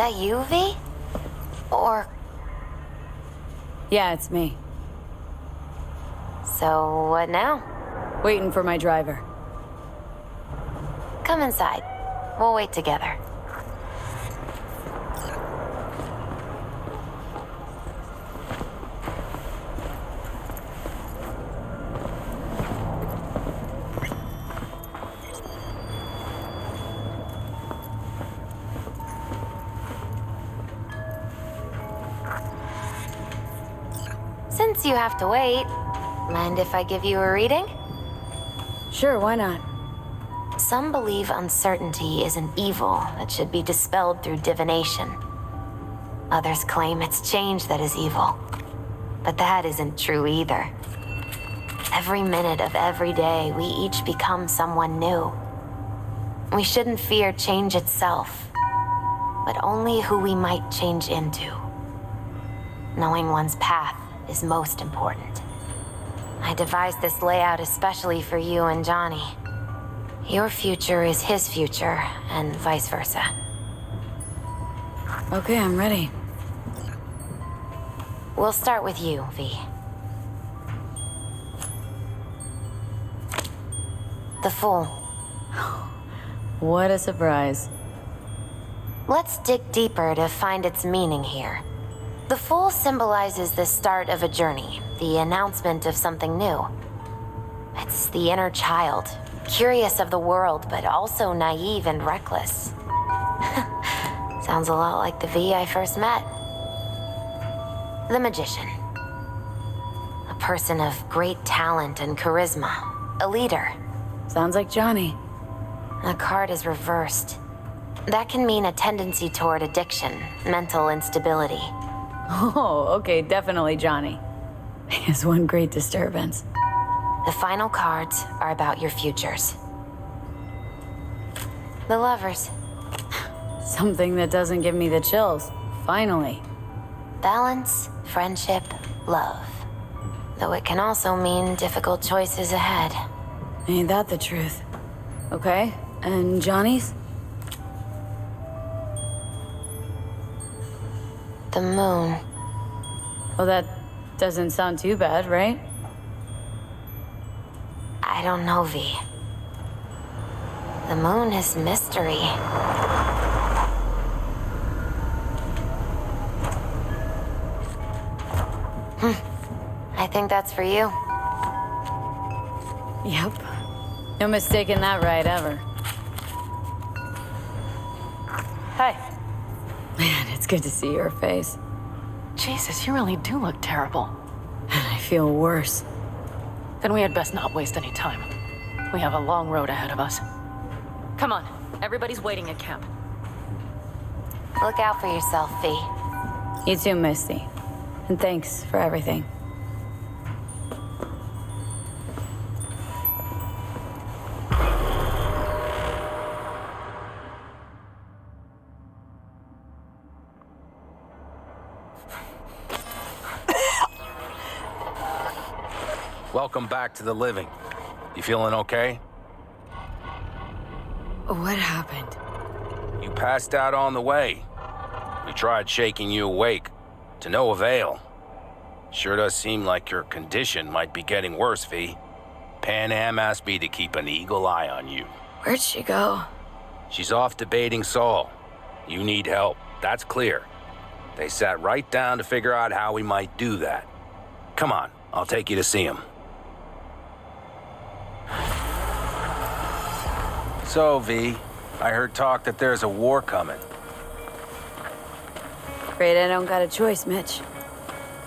that you, V? Or... Yeah, it's me. So, what now? Waiting for my driver. Come inside. We'll wait together. Since you have to wait, mind if I give you a reading? Sure, why not? Some believe uncertainty is an evil that should be dispelled through divination. Others claim it's change that is evil. But that isn't true either. Every minute of every day, we each become someone new. We shouldn't fear change itself, but only who we might change into. Knowing one's path is most important. I devised this layout especially for you and Johnny. Your future is his future, and vice versa. Okay, I'm ready. We'll start with you, V. The Fool. What a surprise. Let's dig deeper to find its meaning here. The Fool symbolizes the start of a journey, the announcement of something new. It's the inner child, curious of the world, but also naive and reckless. Sounds a lot like the V I first met. The Magician. A person of great talent and charisma. A leader. Sounds like Johnny. The card is reversed. That can mean a tendency toward addiction, mental instability. Oh, okay, definitely Johnny. He has one great disturbance. The final cards are about your futures. The Lovers. Something that doesn't give me the chills. Finally. Balance, friendship, love. Though it can also mean difficult choices ahead. Ain't that the truth? Okay, and Johnny's? The Moon. Well, that doesn't sound too bad, right? I don't know, V. The Moon is mystery. I think that's for you. Yep. No mistaking that ride ever. Hi. Man, it's good to see your face. Jesus, you really do look terrible. And I feel worse. Then we had best not waste any time. We have a long road ahead of us. Come on, everybody's waiting at camp. Look out for yourself, V. You too, Misty. And thanks for everything. Welcome back to the living. You feeling okay? What happened? You passed out on the way. We tried shaking you awake, to no avail. Sure does seem like your condition might be getting worse, V. Pan Am asked me to keep an eagle eye on you. Where'd she go? She's off debating Saul. You need help, that's clear. They sat right down to figure out how we might do that. Come on, I'll take you to see him. So, V, I heard talk that there's a war coming. Afraid I don't got a choice, Mitch.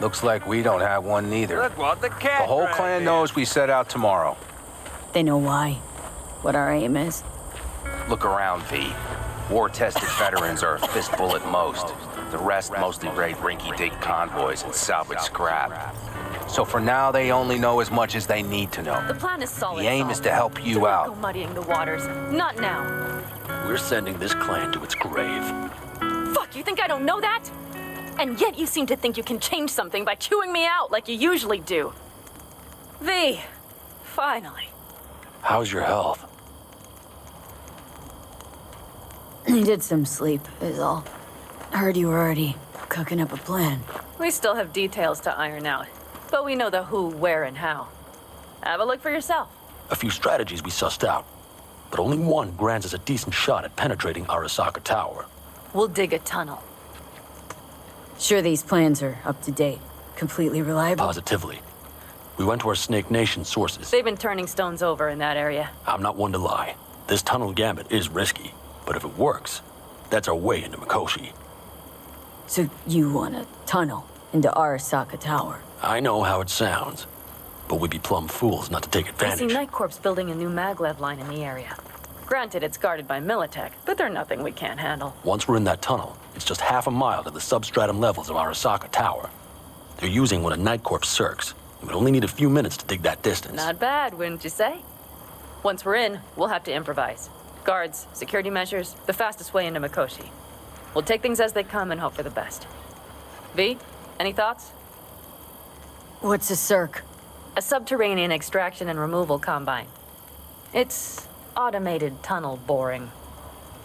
Looks like we don't have one neither. Look what the cat The whole dragged clan in. knows we set out tomorrow. They know why. What our aim is. Look around, V. War-tested veterans are a fistful at most. The rest mostly raid rinky-dink convoys and salvage scrap. So for now, they only know as much as they need to know. The plan is solid. The aim is to help you Don't out. go muddying the waters. Not now. We're sending this clan to its grave. Fuck, you think I don't know that? And yet you seem to think you can change something by chewing me out like you usually do. V, finally. How's your health? Needed some sleep, is all. Heard you were already cooking up a plan. We still have details to iron out, but we know the who, where, and how. Have a look for yourself. A few strategies we sussed out, but only one grants us a decent shot at penetrating Arasaka Tower. We'll dig a tunnel. Sure these plans are up to date, completely reliable? Positively. We went to our Snake Nation sources. They've been turning stones over in that area. I'm not one to lie. This tunnel gambit is risky, but if it works, that's our way into Mikoshi. So you want a tunnel into Arasaka Tower? I know how it sounds, but we'd be plumb fools not to take I see advantage. Night Corp's building a new maglev line in the area. Granted, it's guarded by Militech, but they're nothing we can't handle. Once we're in that tunnel, it's just half a mile to the substratum levels of Arasaka Tower. They're using one of Night Corp's circs. We would only need a few minutes to dig that distance. Not bad, wouldn't you say? Once we're in, we'll have to improvise. Guards, security measures, the fastest way into Mikoshi. We'll take things as they come and hope for the best. V, any thoughts? What's a circ? A subterranean extraction and removal combine. It's automated tunnel boring.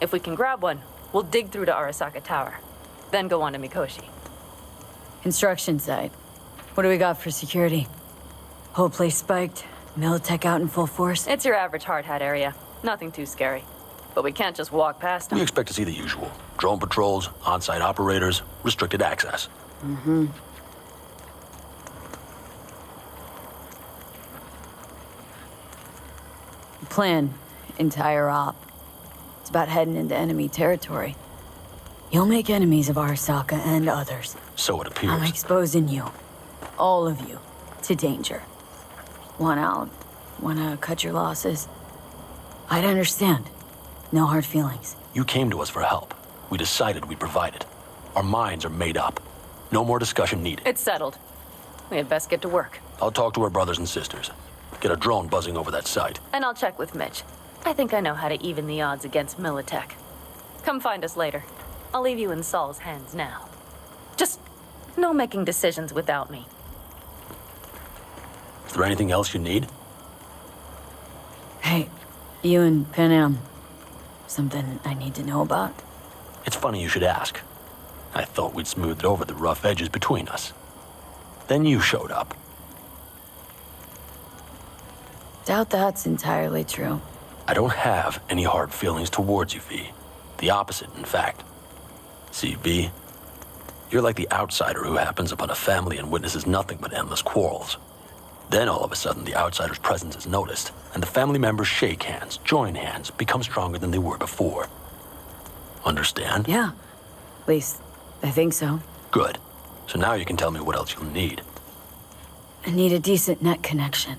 If we can grab one, we'll dig through to Arasaka Tower, then go on to Mikoshi. Construction site. What do we got for security? Whole place spiked, Militech out in full force? It's your average hard hat area. Nothing too scary. But we can't just walk past We them. expect to see the usual. Drone patrols, on-site operators, restricted access. Plan, entire op. It's about heading into enemy territory. You'll make enemies of Arasaka and others. So it appears. I'm exposing you, all of you, to danger. Want out? Wanna cut your losses? I'd understand. No hard feelings. You came to us for help. We decided we'd provide it. Our minds are made up. No more discussion needed. It's settled. We had best get to work. I'll talk to our brothers and sisters. Get a drone buzzing over that site. And I'll check with Mitch. I think I know how to even the odds against Militech. Come find us later. I'll leave you in Saul's hands now. Just no making decisions without me. Is there anything else you need? Hey, you and Pan Am. Something I need to know about? It's funny you should ask. I thought we'd smoothed over the rough edges between us. Then you showed up. Doubt that's entirely true. I don't have any hard feelings towards you, V. The opposite, in fact. See, V, you're like the outsider who happens upon a family and witnesses nothing but endless quarrels. Then all of a sudden the outsider's presence is noticed, and the family members shake hands, join hands, become stronger than they were before. Understand? Yeah. At least, I think so. Good. So now you can tell me what else you'll need. I need a decent net connection.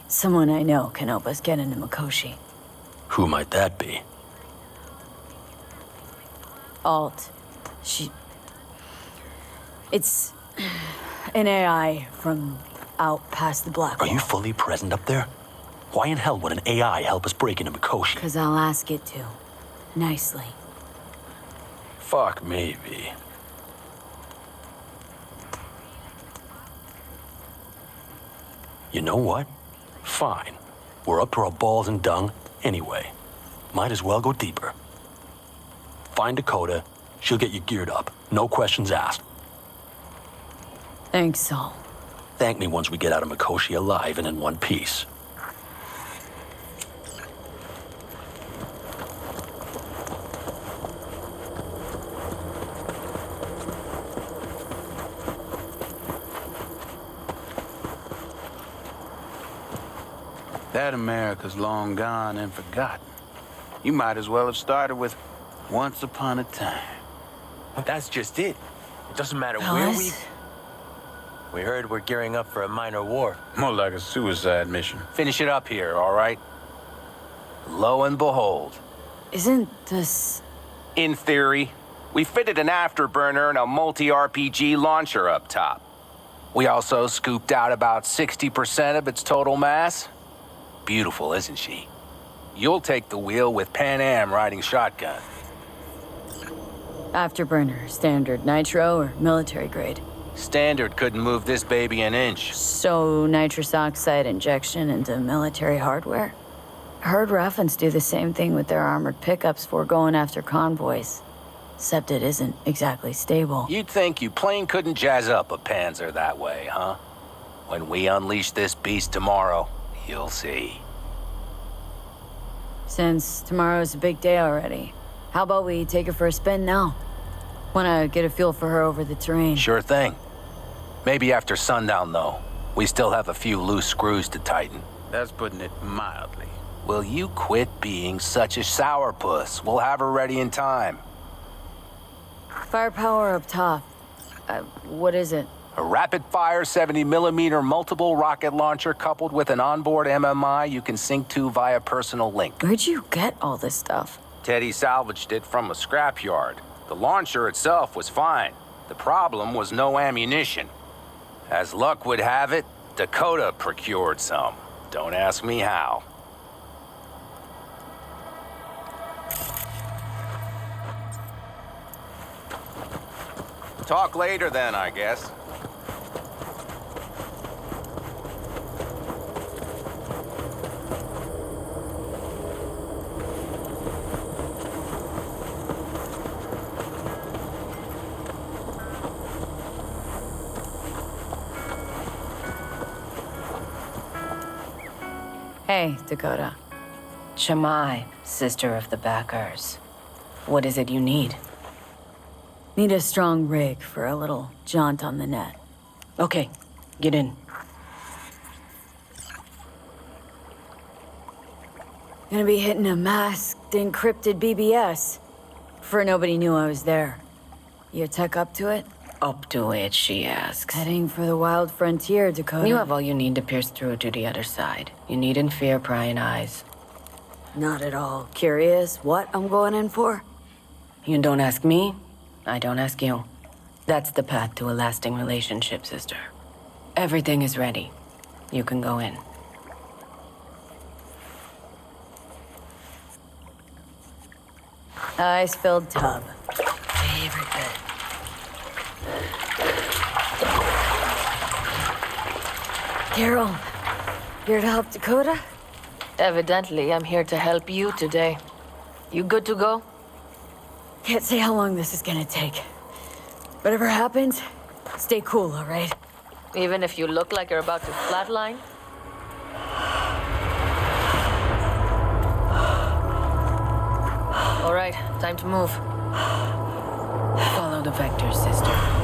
Someone I know can help us get into Mikoshi. Who might that be? Alt. It's an AI from out past the black Are wall. you fully present up there? Why in hell would an AI help us break into Mikoshi? 'Cause I'll ask it to. Nicely. Fuck me, V. You know what? Fine. We're up to our balls in dung anyway. Might as well go deeper. Find Dakota. She'll get you geared up. No questions asked. Thanks, Saul. Thank me once we get out of Mikoshi alive and in one piece. That America's long gone and forgotten. You might as well have started with Once Upon a Time. That's just it. It doesn't matter Fellas, We heard we're gearing up for a minor war. More like a suicide mission. Finish it up here, all right? Lo and behold, isn't this... in theory, we fitted an afterburner and a multi-RPG launcher up top. We also scooped out about 60% of its total mass. Beautiful, isn't she? You'll take the wheel with Pan Am riding shotgun. Afterburner, standard nitro or military grade? Standard couldn't move this baby an inch. So nitrous oxide injection into military hardware? I heard Raffens do the same thing with their armored pickups for going after convoys. except it isn't exactly stable. You'd think you plain couldn't jazz up a Panzer that way, huh? When we unleash this beast tomorrow, you'll see. Since tomorrow's a big day already, how about we take her for a spin now? Wanna get a feel for her over the terrain. Sure thing. Maybe after sundown, though. We still have a few loose screws to tighten. That's putting it mildly. Will you quit being such a sourpuss? We'll have her ready in time. Firepower up top. What is it? A rapid-fire 70mm multiple rocket launcher coupled with an onboard MMI you can sync to via personal link. Where'd you get all this stuff? Teddy salvaged it from a scrapyard. The launcher itself was fine. The problem was no ammunition. As luck would have it, Dakota procured some. Don't ask me how. Talk later then, I guess. Hey, Dakota. Shamai, sister of the Backers. What is it you need? Need a strong rig for a little jaunt on the net. Okay, get in. Gonna be hitting a masked, encrypted BBS. For nobody knew I was there. You tech up to it? Up to it, she asks. Heading for the wild frontier, Dakota. You have all you need to pierce through to the other side. You needn't fear prying eyes. Not at all curious what I'm going in for. You don't ask me, I don't ask you. That's the path to a lasting relationship, sister. Everything is ready. You can go in. Ice-filled tub. Favorite bed. Carol, here to help Dakota? Evidently, I'm here to help you today. You good to go? Can't say how long this is gonna take. Whatever happens, stay cool, all right? Even if you look like you're about to flatline? All right, time to move. Follow the vectors, sister.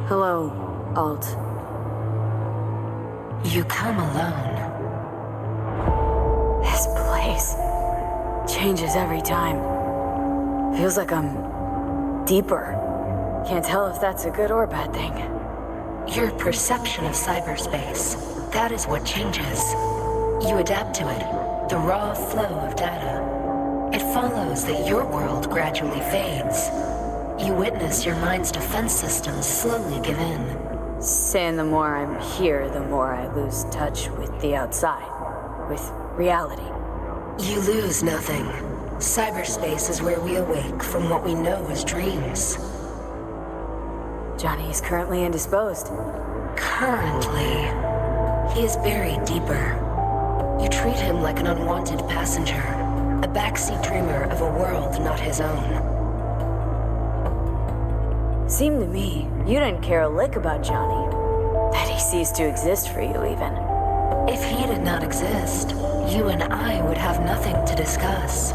Hello, Alt. You come alone. This place changes every time. Feels like I'm deeper. Can't tell if that's a good or bad thing. Your perception of cyberspace, that is what changes. You adapt to it, the raw flow of data. It follows that your world gradually fades. You witness your mind's defense systems slowly give in. Saying the more I'm here, the more I lose touch with the outside, with reality. You lose nothing. Cyberspace is where we awake from what we know as dreams. Johnny is currently indisposed. Currently, he is buried deeper. You treat him like an unwanted passenger, a backseat dreamer of a world not his own. Seemed to me, you didn't care a lick about Johnny. That he ceased to exist for you, even. If he did not exist, you and I would have nothing to discuss.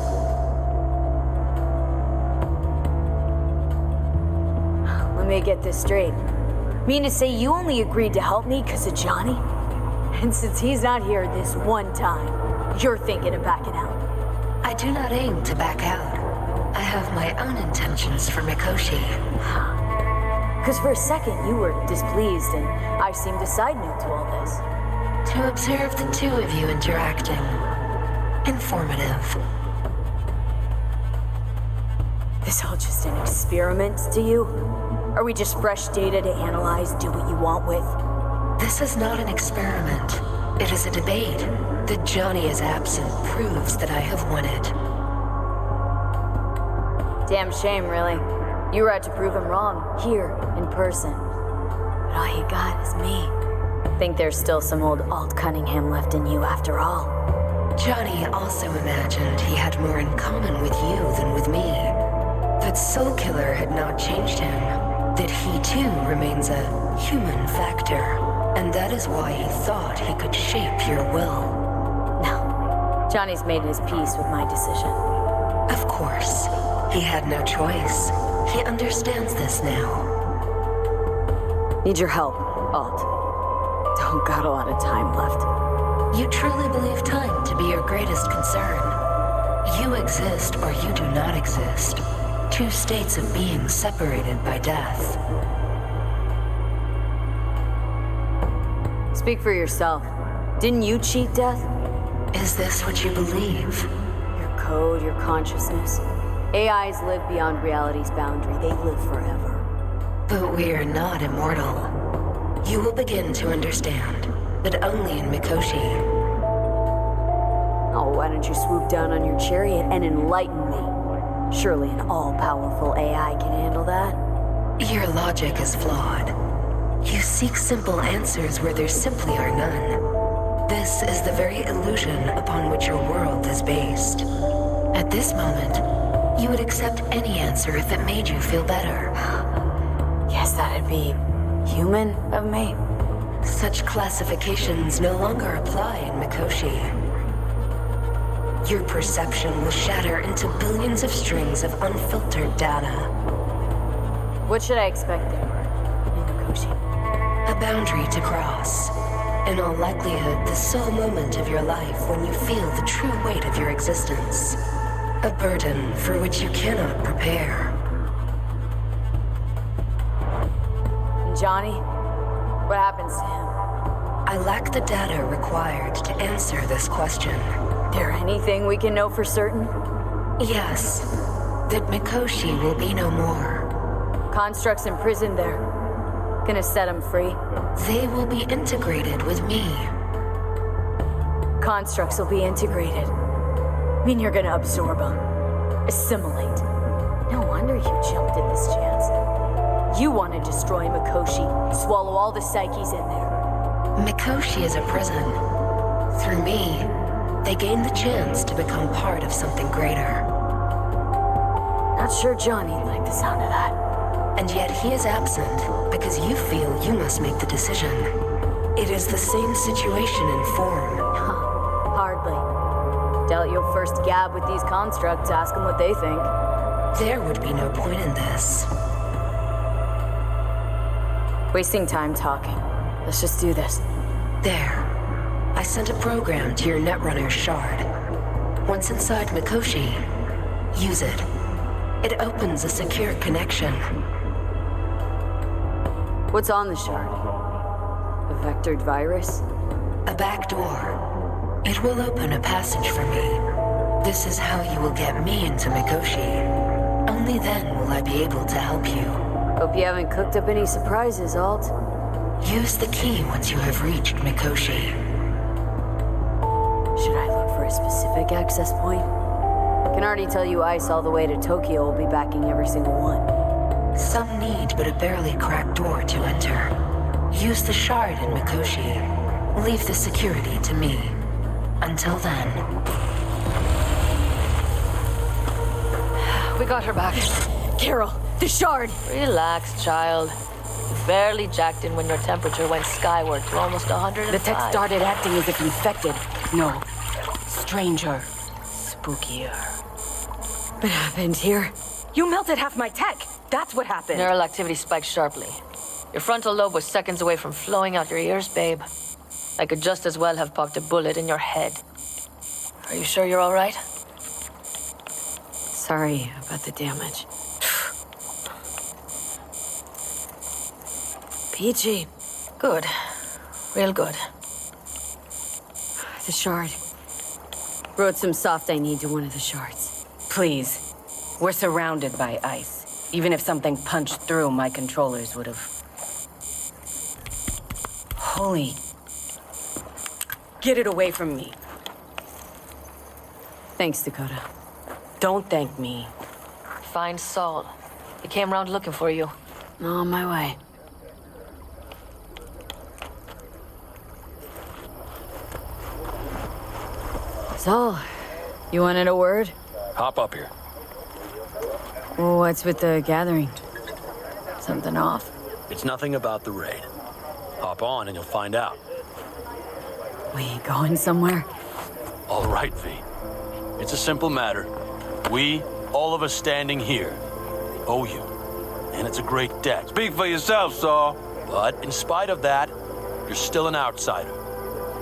Let me get this straight. Mean to say you only agreed to help me because of Johnny? And since he's not here this one time, you're thinking of backing out? I do not aim to back out. I have my own intentions for Mikoshi. Because for a second you were displeased and I seemed a side note to all this. To observe the two of you interacting. Informative. This all just an experiment to you? Are we just fresh data to analyze, do what you want with? This is not an experiment. It is a debate. That Johnny is absent proves that I have won it. Damn shame, really. You were out to prove him wrong, here, in person. But all you got is me. Think there's still some old Alt Cunningham left in you after all. Johnny also imagined he had more in common with you than with me. That Soul Killer had not changed him. That he too remains a human factor. And that is why he thought he could shape your will. No. Johnny's made his peace with my decision. Of course. He had no choice. He understands this now. Need your help, Alt. Don't got a lot of time left. You truly believe time to be your greatest concern. You exist or you do not exist. Two states of being separated by death. Speak for yourself. Didn't you cheat death? Is this what you believe? Your code, your consciousness. AIs live beyond reality's boundary. They live forever. But we are not immortal. You will begin to understand, but only in Mikoshi. Oh, why don't you swoop down on your chariot and enlighten me? Surely an all-powerful AI can handle that. Your logic is flawed. You seek simple answers where there simply are none. This is the very illusion upon which your world is based. At this moment, you would accept any answer if it made you feel better. Guess that'd be human of me. Such classifications no longer apply in Mikoshi. Your perception will shatter into billions of strings of unfiltered data. What should I expect there, in Mikoshi? A boundary to cross. In all likelihood, the sole moment of your life when you feel the true weight of your existence. A burden for which you cannot prepare. And Johnny? What happens to him? I lack the data required to answer this question. There anything we can know for certain? Yes, that Mikoshi will be no more. Constructs imprisoned there. Gonna set him free. They will be integrated with me. Constructs will be integrated. Mean you're gonna absorb them. Assimilate. No wonder you jumped at this chance. You want to destroy Mikoshi, swallow all the psyches in there. Mikoshi is a prison. Through me, they gain the chance to become part of something greater. Not sure Johnny'd like the sound of that. And yet he is absent because you feel you must make the decision. It is the same situation in form. Hardly. Doubt you'll first gab with these constructs, ask them what they think. There would be no point in this. Wasting time talking. Let's just do this. There. I sent a program to your Netrunner shard. Once inside Mikoshi, use it. It opens a secure connection. What's on the shard? A vectored virus? A back door. It will open a passage for me. This is how you will get me into Mikoshi. Only then will I be able to help you. Hope you haven't cooked up any surprises, Alt. Use the key once you have reached Mikoshi. Should I look for a specific access point? Can already tell you ICE all the way to Tokyo will be backing every single one. Some need but a barely cracked door to enter. Use the shard in Mikoshi. Leave the security to me. Until then. We got her back. Carol, the shard! Relax, child. You barely jacked in when your temperature went skyward to almost 105. The tech started acting as if infected. No. Stranger. Spookier. What happened here? You melted half my tech! That's what happened! Neural activity spiked sharply. Your frontal lobe was seconds away from flowing out your ears, babe. I could just as well have popped a bullet in your head. Are you sure you're all right? Sorry about the damage. Peachy. Good. Real good. The shard. Wrote some soft I need to one of the shards. Please. We're surrounded by ice. Even if something punched through, my controllers would have... Holy... Get it away from me. Thanks, Dakota. Don't thank me. Find Saul. I came round looking for you. On my way. So, you wanted a word? Hop up here. What's with the gathering? Something off? It's nothing about the raid. Hop on and you'll find out. We going somewhere? All right, V. It's a simple matter. We, all of us standing here, owe you. And it's a great debt. Speak for yourself, Saul. But in spite of that, you're still an outsider.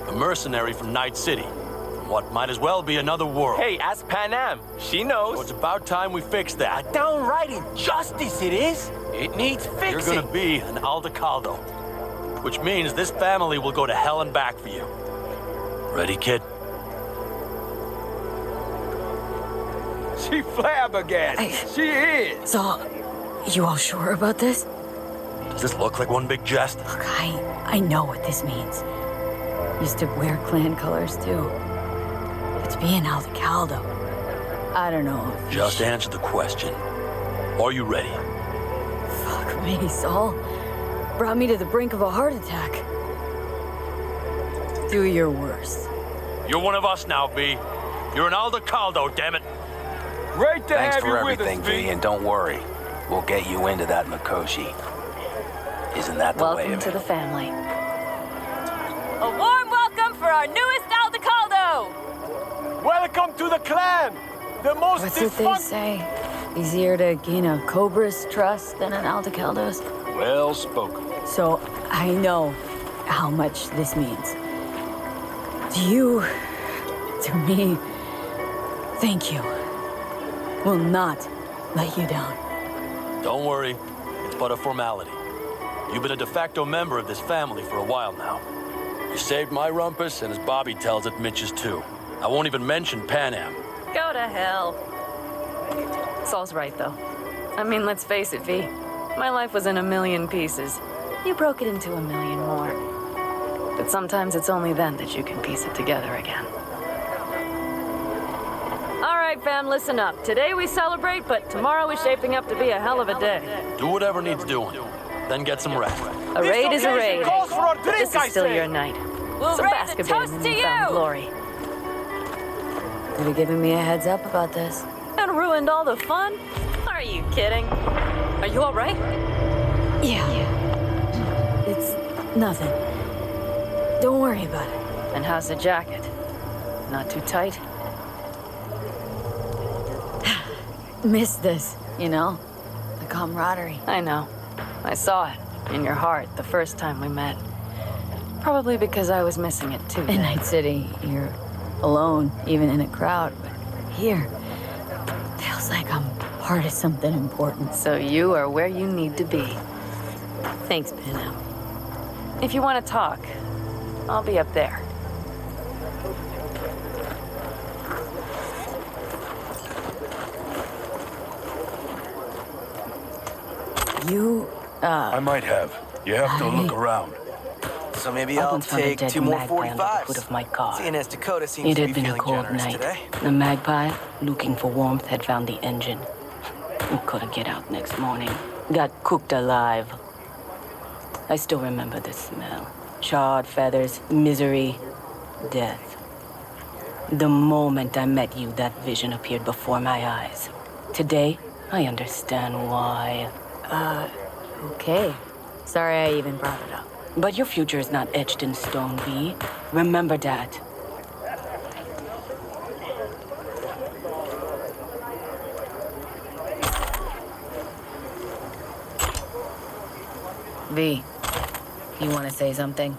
A mercenary from Night City. From what might as well be another world. Hey, ask Panam. She So knows. it's about time we fix that. Downright injustice it is. It needs fixing. You're gonna be an Aldecaldo. Which means this family will go to hell and back for you. Ready, kid? She flabbergasted. She is. So, you all sure about this? Does this look like one big jest? Look, I know what this means. Used to wear clan colors too. But to be an Aldecaldo, I don't know. Just answer the question. Are you ready? Fuck me, Saul. Brought me to the brink of a heart attack. Do your worst. You're one of us now, V. You're an Aldecaldo, damn it. Great to Thanks have for you with everything, us, V, and don't worry. We'll get you into that Mikoshi. Isn't that the way Welcome of to it? the family. A warm welcome for our newest Aldecaldo! Welcome to the clan. The most What's what they say? Easier to gain a Cobra's trust than an Aldecaldo's? Well spoken. So, I know how much this means. To you, to me, thank you. Will not let you down. Don't worry. It's but a formality. You've been a de facto member of this family for a while now. You saved my rumpus, and as Bobby tells it, Mitch's too. I won't even mention Panam. Go to hell. Saul's right, though. I mean, let's face it, V. My life was in a million pieces. You broke it into a million more. But sometimes it's only then that you can piece it together again. All right, fam, listen up. Today we celebrate, but tomorrow is shaping up to be a hell of a day. Do whatever needs doing. Then get some rest. A raid is a raid. Calls for a But drink, this I is still say. your night. We'll So raise bask a a bit in toast the to newfound you! glory. Could have given me a heads up about this. And ruined all the fun? Are you kidding? Are you all right? Yeah. It's nothing. Don't worry about it. And how's the jacket? Not too tight? Miss this, you know? The camaraderie. I know. I saw it in your heart the first time we met. Probably because I was missing it too. In Night City, you're alone, even in a crowd. But here, feels like I'm part of something important. So you are where you need to be. Thanks, Pino. If you want to talk, I'll be up there. You, I might have. You have to look around. So maybe I'll take 2 more 45s. Of my car. Seeing as Dakota seems It to be had been a feeling cold generous night. today. The magpie, looking for warmth, had found the engine. We couldn't get out next morning. Got cooked alive. I still remember the smell. Charred feathers, misery, death. The moment I met you, that vision appeared before my eyes. Today, I understand why. okay. Sorry I even brought it up. But your future is not etched in stone, V. Remember that. V, you want to say something?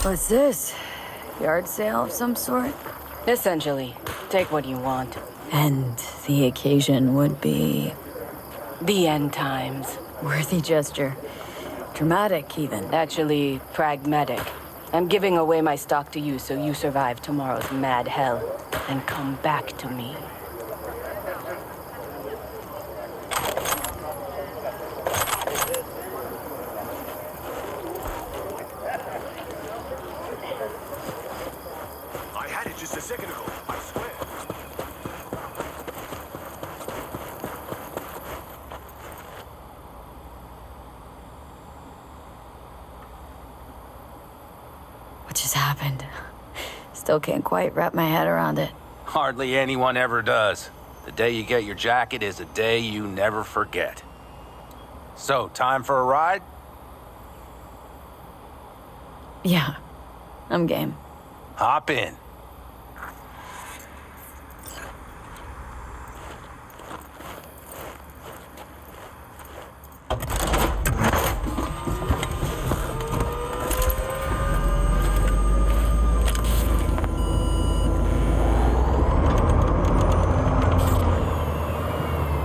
What's this? Yard sale of some sort? Essentially, take what you want. And the occasion would be The end times. worthy gesture. Dramatic, even. Actually, pragmatic. I'm giving away my stock to you so you survive tomorrow's mad hell and come back to me. just a second ago, I swear. What just happened? Still can't quite wrap my head around it. Hardly anyone ever does. The day you get your jacket is a day you never forget. So, time for a ride? Yeah, I'm game. Hop in.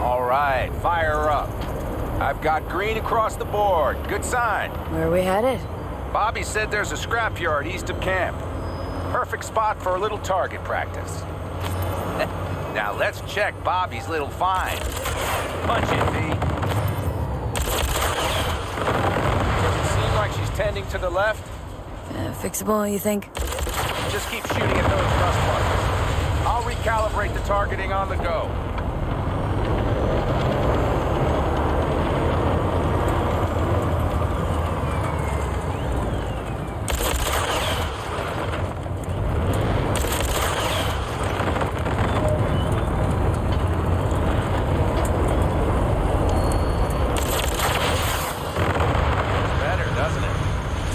All right, fire up. I've got green across the board. Good sign. Where are we headed? Bobby said there's a scrapyard east of camp. Perfect spot for a little target practice. Now let's check Bobby's little find. Punch it, V. Does it seem like she's tending to the left? Fixable, you think? Just keep shooting at those thrust buttons. I'll recalibrate the targeting on the go.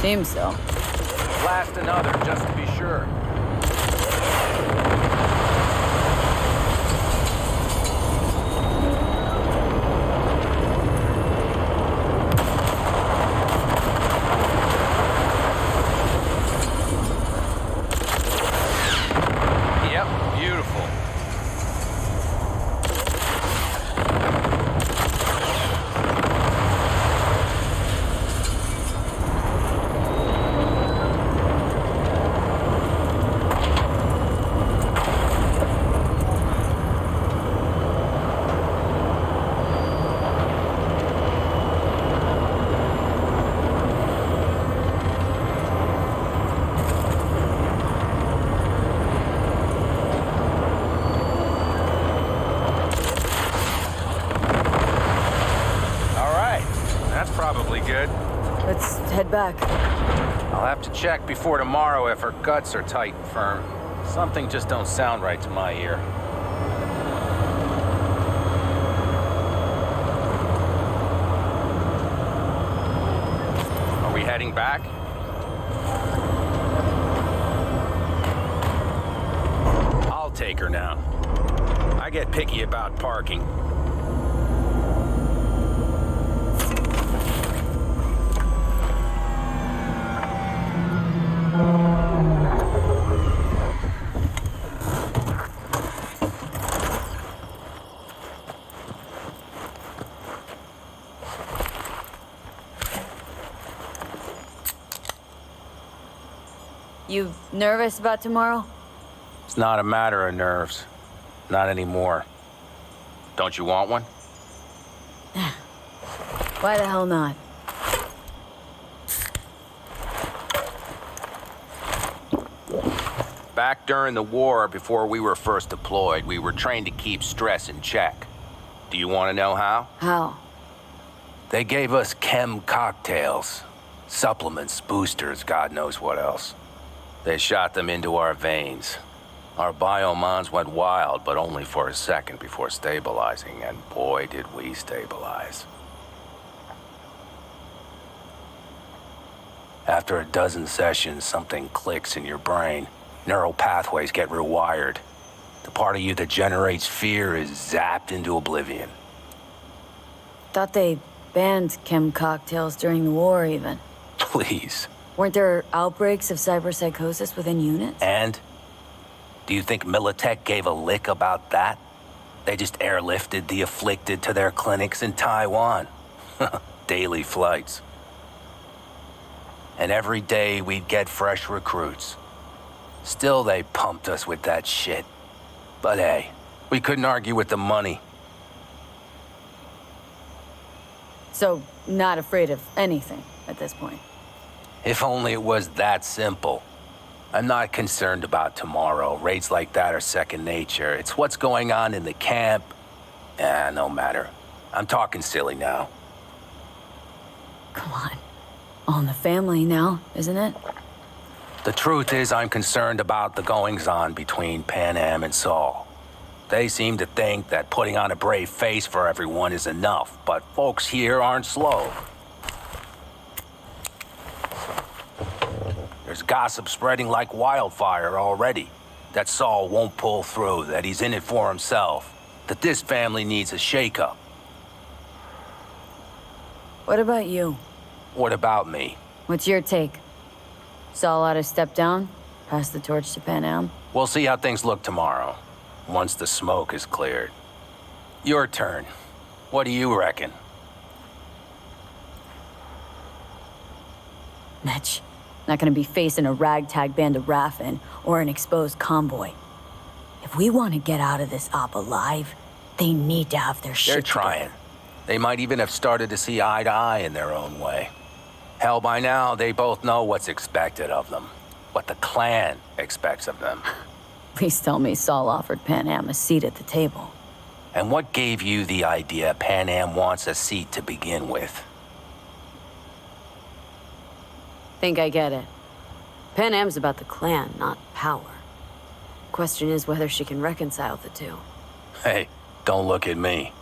Seems so. Blast another, just to be sure. Yep, beautiful. Probably good. Let's head back. I'll have to check before tomorrow if her guts are tight and firm. Something just don't sound right to my ear. Are we heading back? I'll take her now. I get picky about parking. You nervous about tomorrow? It's not a matter of nerves. Not anymore. Don't you want one? Why the hell not? Back during the war, before we were first deployed, we were trained to keep stress in check. Do you want to know how? How? They gave us chem cocktails. Supplements, boosters, God knows what else. They shot them into our veins. Our biomons went wild, but only for a second before stabilizing, and boy did we stabilize. After a dozen sessions, something clicks in your brain. Neural pathways get rewired. The part of you that generates fear is zapped into oblivion. Thought they banned chem cocktails during the war, even. Please. Weren't there outbreaks of cyberpsychosis within units? And? Do you think Militech gave a lick about that? They just airlifted the afflicted to their clinics in Taiwan. Daily flights. And every day we'd get fresh recruits. Still, they pumped us with that shit. But hey, we couldn't argue with the money. So, not afraid of anything at this point? If only it was that simple. I'm not concerned about tomorrow. Raids like that are second nature. It's what's going on in the camp. No matter. I'm talking silly now. Come on. All in the family now, isn't it? The truth is, I'm concerned about the goings-on between Pan Am and Saul. They seem to think that putting on a brave face for everyone is enough, but folks here aren't slow. There's gossip spreading like wildfire already. That Saul won't pull through, that he's in it for himself, that this family needs a shakeup. What about you? What about me? What's your take? Saul ought to step down? Pass the torch to Pan Am? We'll see how things look tomorrow, once the smoke is cleared. Your turn. What do you reckon? Mitch, not gonna be facing a ragtag band of Raffin or an exposed convoy. If we want to get out of this op alive, they need to have their shit They're trying. together. They might even have started to see eye to eye in their own way. Hell, by now, they both know what's expected of them. What the clan expects of them. Please tell me Saul offered Pan Am a seat at the table. And what gave you the idea Pan Am wants a seat to begin with? Think I get it. Pan Am's about the clan, not power. Question is whether she can reconcile the two. Hey, don't look at me.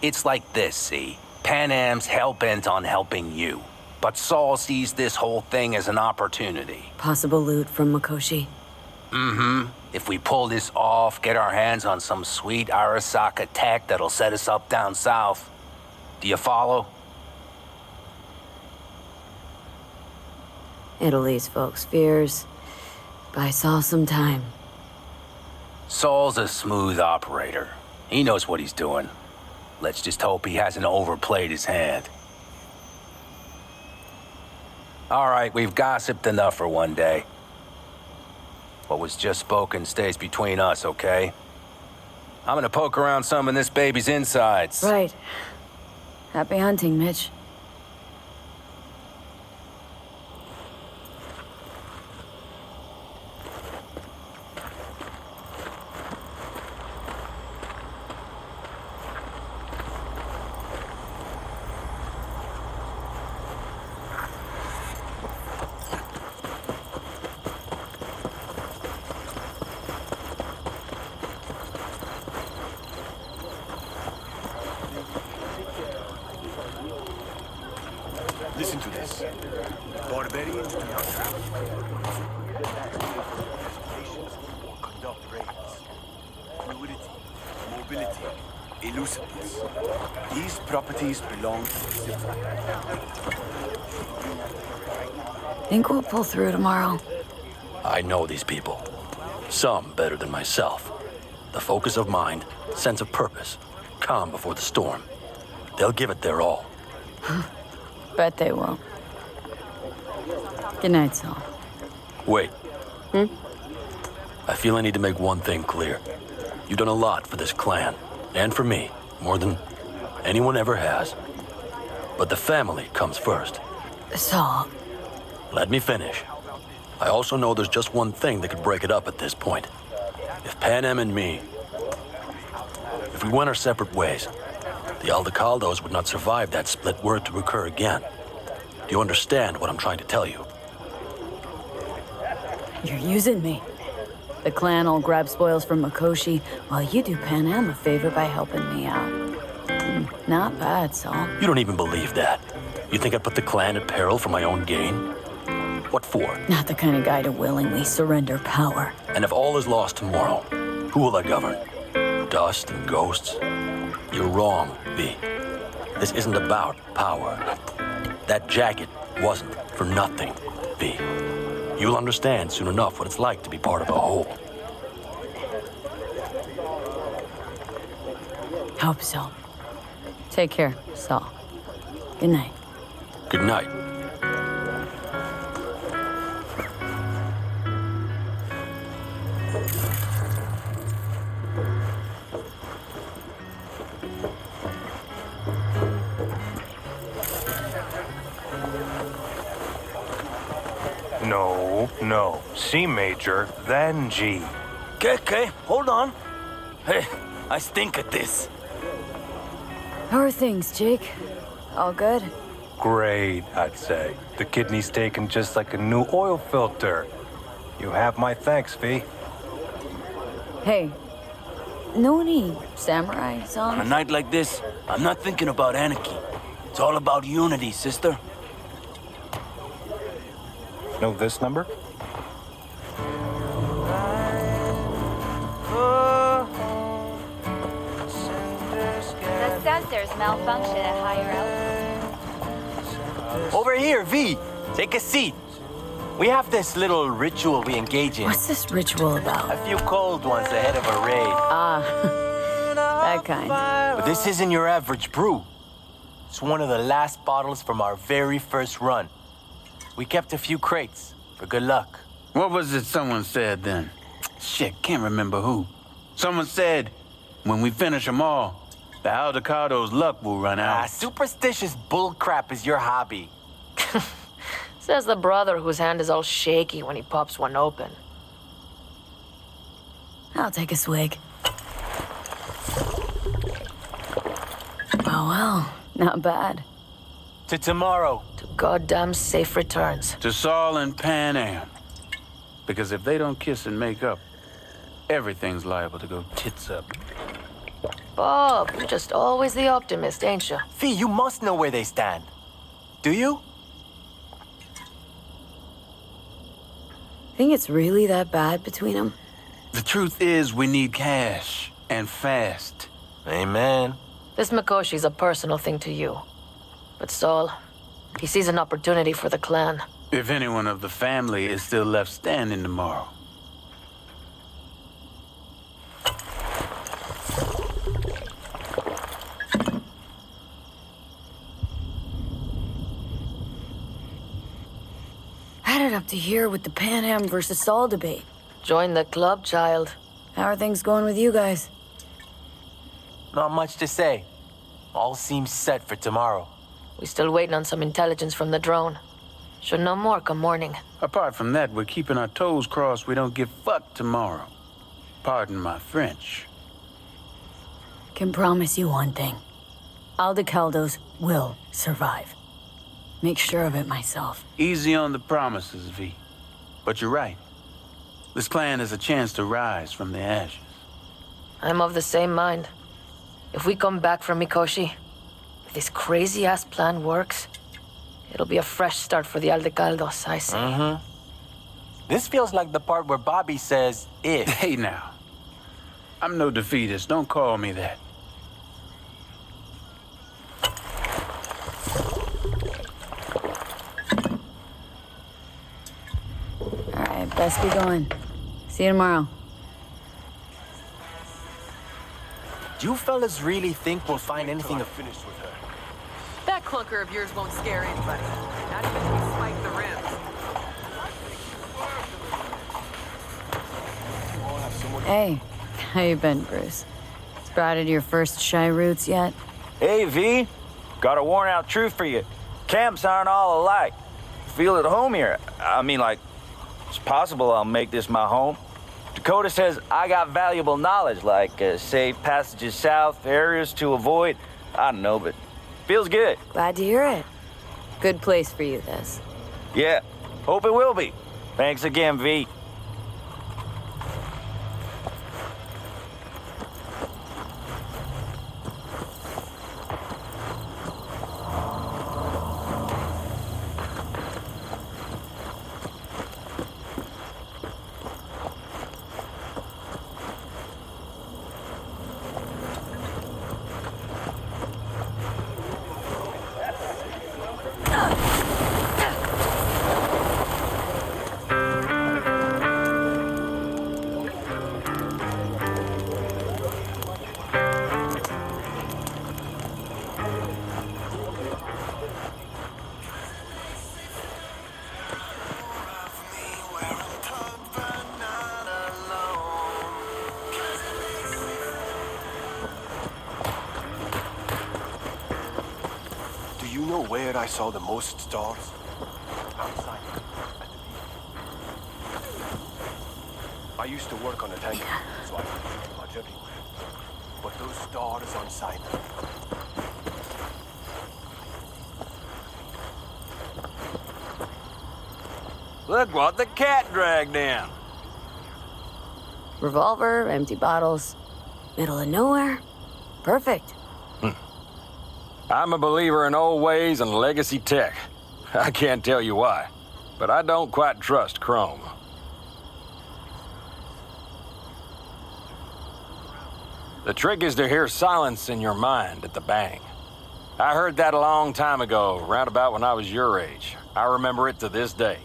It's like this, see? Pan Am's hell-bent on helping you. But Saul sees this whole thing as an opportunity. Possible loot from Mikoshi. Mm-hmm. If we pull this off, get our hands on some sweet Arasaka tech that'll set us up down south. Do you follow? It'll ease folks' fears. Buy Saul some time. Saul's a smooth operator. He knows what he's doing. Let's just hope he hasn't overplayed his hand. All right, we've gossiped enough for one day. What was just spoken stays between us, okay? I'm gonna poke around some of this baby's insides. Right. Happy hunting, Mitch. Listen to this. Barbarians do not travel. Or conduct raids. Fluidity, mobility, elusiveness. These properties belong to the civil. Think we'll pull through tomorrow? I know these people. Some better than myself. The focus of mind, sense of purpose, calm before the storm. They'll give it their all. Bet they will. Good night, Saul. Wait. I feel I need to make one thing clear. You've done a lot for this clan, and for me, more than anyone ever has. But the family comes first. Saul. Let me finish. I also know there's just one thing that could break it up at this point. If Pan Am and me, if we went our separate ways, the Aldecaldos would not survive that split were it to occur again. Do you understand what I'm trying to tell you? You're using me. The clan will grab spoils from Mikoshi, while you do Pan Am a favor by helping me out. Not bad, Saul. You don't even believe that. You think I'd put the clan at peril for my own gain? What for? Not the kind of guy to willingly surrender power. And if all is lost tomorrow, who will I govern? Dust and ghosts? You're wrong, V. This isn't about power. That jacket wasn't for nothing, V. You'll understand soon enough what it's like to be part of a whole. Hope so. Take care, Saul. Good night. Good night. No. C major, then G. Okay, hold on. Hey, I stink at this. How are things, Jake? All good? Great, I'd say. The kidney's taken just like a new oil filter. You have my thanks, V. Hey, know any samurai On a songs? night like this, I'm not thinking about anarchy. It's all about unity, sister. Know this number? The sensors malfunction at higher altitude. Over here, V. Take a seat. We have this little ritual we engage in. What's this ritual about? A few cold ones ahead of a raid. That kind. But this isn't your average brew. It's one of the last bottles from our very first run. We kept a few crates for good luck. What was it someone said then? Shit, can't remember who. Someone said, when we finish them all, the Aldecado's luck will run out. Superstitious bullcrap is your hobby. Says the brother whose hand is all shaky when he pops one open. I'll take a swig. Well, not bad. To tomorrow. To goddamn safe returns. To Saul and Pan Am. Because if they don't kiss and make up, everything's liable to go tits up. Bob, you're just always the optimist, ain't you? Fee, you must know where they stand. Do you? Think it's really that bad between them? The truth is, we need cash, and fast. Amen. This Mikoshi's a personal thing to you. But Saul, he sees an opportunity for the clan. If anyone of the family is still left standing tomorrow. Headed up to here with the Pan Am versus Saul debate. Join the club, child. How are things going with you guys? Not much to say. All seems set for tomorrow. We still waiting on some intelligence from the drone. Should know more come morning. Apart from that, we're keeping our toes crossed we don't get fucked tomorrow. Pardon my French. Can promise you one thing. Aldecaldos will survive. Make sure of it myself. Easy on the promises, V. But you're right. This clan has a chance to rise from the ashes. I'm of the same mind. If we come back from Mikoshi, if this crazy-ass plan works, it'll be a fresh start for the Aldecaldos, I say. This feels like the part where Bobby says, if. Hey now. I'm no defeatist. Don't call me that. Alright, best be going. See you tomorrow. Do you fellas really think we'll find anything of... Finished with her. That clunker of yours won't scare anybody. Not even if we spike the rims. Hey, how you been, Bruce? Sprouted your first shy roots yet? Hey, V. Got a worn-out truth for you. Camps aren't all alike. Feel at home here. I mean, like, it's possible I'll make this my home. Dakota says I got valuable knowledge, like safe passages south, areas to avoid. I don't know, but feels good. Glad to hear it. Good place for you, this. Yeah, hope it will be. Thanks again, V. Do you know where I saw the most stars? Outside. I used to work on a tanker, so I could pretty much everywhere. But those stars on Cyber. Look what the cat dragged in. Revolver, empty bottles, middle of nowhere. Perfect. I'm a believer in old ways and legacy tech. I can't tell you why, but I don't quite trust Chrome. The trick is to hear silence in your mind at the bang. I heard that a long time ago, round about when I was your age. I remember it to this day.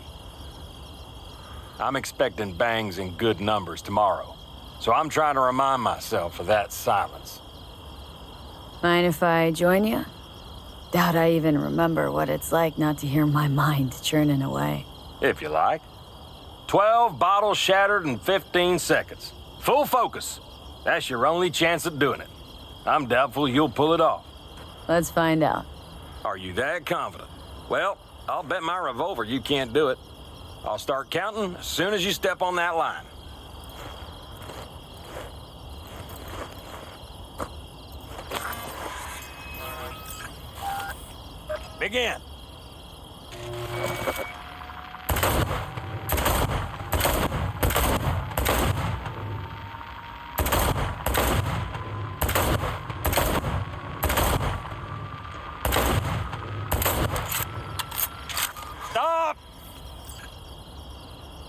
I'm expecting bangs in good numbers tomorrow, so I'm trying to remind myself of that silence. Mind if I join you? Doubt I even remember what it's like not to hear my mind churning away. If you like. 12 bottles shattered in 15 seconds. Full focus. That's your only chance at doing it. I'm doubtful you'll pull it off. Let's find out. Are you that confident? Well, I'll bet my revolver you can't do it. I'll start counting as soon as you step on that line. Begin. Stop!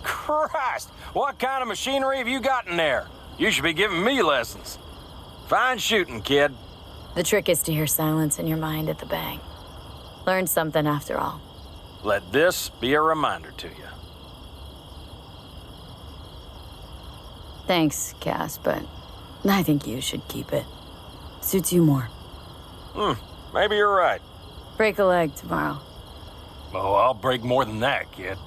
Christ! What kind of machinery have you got in there? You should be giving me lessons. Fine shooting, kid. The trick is to hear silence in your mind at the bang. Learned something after all. Let this be a reminder to you. Thanks, Cass, but I think you should keep it. Suits you more. Maybe you're right. Break a leg tomorrow. Oh, I'll break more than that, kid.